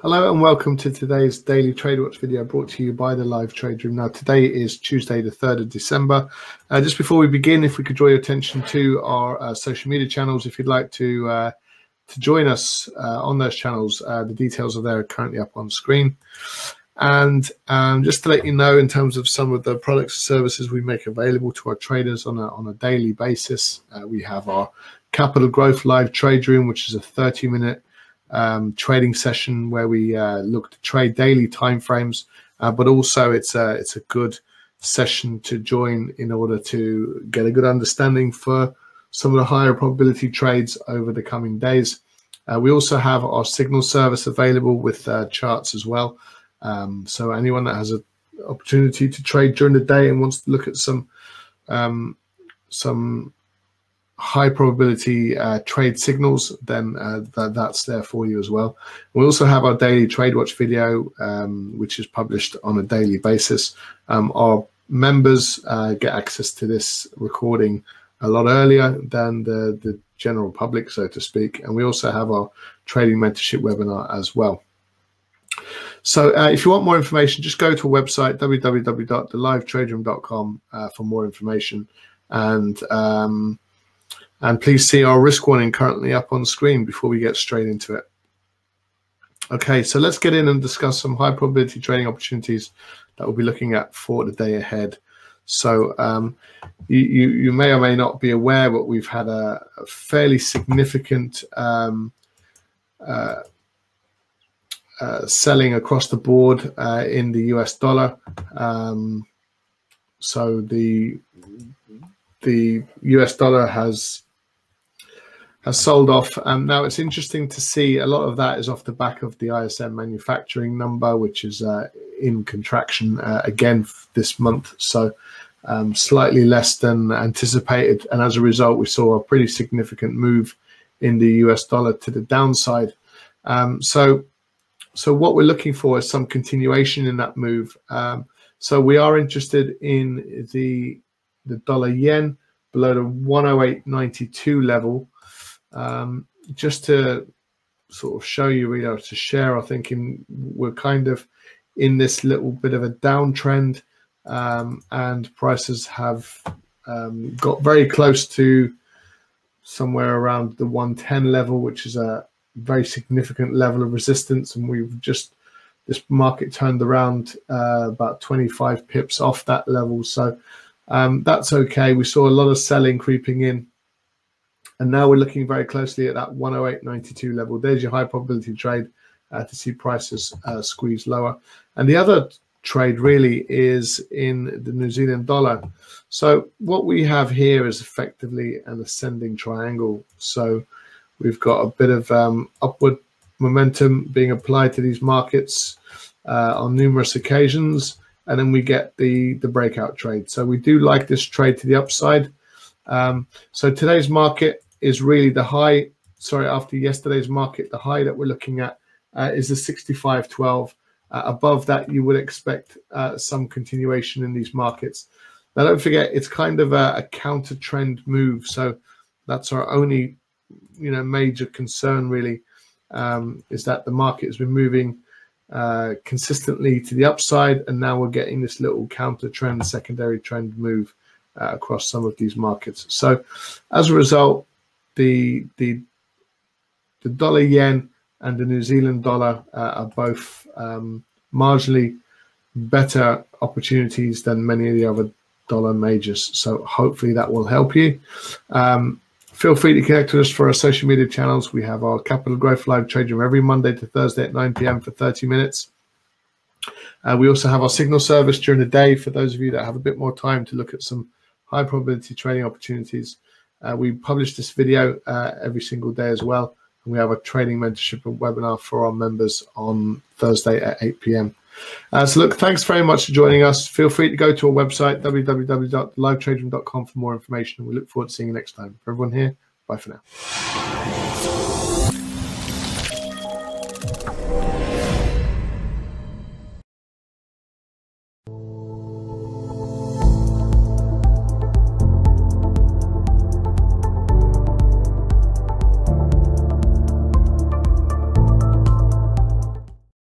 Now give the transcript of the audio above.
Hello and welcome to today's Daily Trade Watch video brought to you by the Live Trade Room. Now today is Tuesday the 3rd of December. Just before we begin, if we could draw your attention to our social media channels, if you'd like to join us on those channels, the details are there currently up on screen. And just to let you know, in terms of some of the products and services we make available to our traders on a daily basis, we have our Capital Growth Live Trade Room, which is a 30-minute trading session where we look to trade daily timeframes, but also it's a good session to join in order to get a good understanding for some of the higher probability trades over the coming days. We also have our signal service available with charts as well. So anyone that has an opportunity to trade during the day and wants to look at some high probability trade signals, then that's there for you as well. We also have our daily Trade Watch video, which is published on a daily basis. Our members get access to this recording a lot earlier than the general public, so to speak. And we also have our trading mentorship webinar as well. So if you want more information, just go to our website, www.thelivetraderoom.com, for more information. And please see our risk warning currently up on screen before we get straight into it. Okay, so let's get in and discuss some high probability trading opportunities that we'll be looking at for the day ahead. So you may or may not be aware, but we've had a fairly significant selling across the board in the US dollar. So the US dollar has sold off. Now it's interesting to see a lot of that is off the back of the ISM manufacturing number, which is in contraction again this month. So slightly less than anticipated. And as a result, we saw a pretty significant move in the US dollar to the downside. So what we're looking for is some continuation in that move. So we are interested in the dollar yen below the 108.92 level. Just to sort of show you, to share our thinking, we're kind of in this little bit of a downtrend, and prices have got very close to somewhere around the 110 level, which is a very significant level of resistance. And this market turned around about 25 pips off that level. So that's okay. We saw a lot of selling creeping in. And now we're looking very closely at that 108.92 level. There's your high probability trade to see prices squeeze lower. And the other trade really is in the New Zealand dollar. So what we have here is effectively an ascending triangle. So we've got a bit of upward momentum being applied to these markets on numerous occasions. And then we get the breakout trade. So we do like this trade to the upside. So today's market is really the high. Sorry, after yesterday's market, the high that we're looking at is the 65.12. Above that, you would expect some continuation in these markets. Now, don't forget, it's kind of a counter trend move. So that's our only, major concern really, is that the market has been moving consistently to the upside, and now we're getting this little counter trend, secondary trend move across some of these markets. So as a result, the dollar yen and the New Zealand dollar are both marginally better opportunities than many of the other dollar majors. So hopefully that will help you. Feel free to connect with us for our social media channels. We have our Capital Growth Live Trade Room every Monday to Thursday at 9 p.m. for 30 minutes. We also have our signal service during the day for those of you that have a bit more time to look at some high probability trading opportunities. We publish this video every single day as well. And we have a trading mentorship webinar for our members on Thursday at 8 p.m. So look, thanks very much for joining us. Feel free to go to our website, www.livetraderoom.com, for more information. We look forward to seeing you next time. For everyone here, bye for now.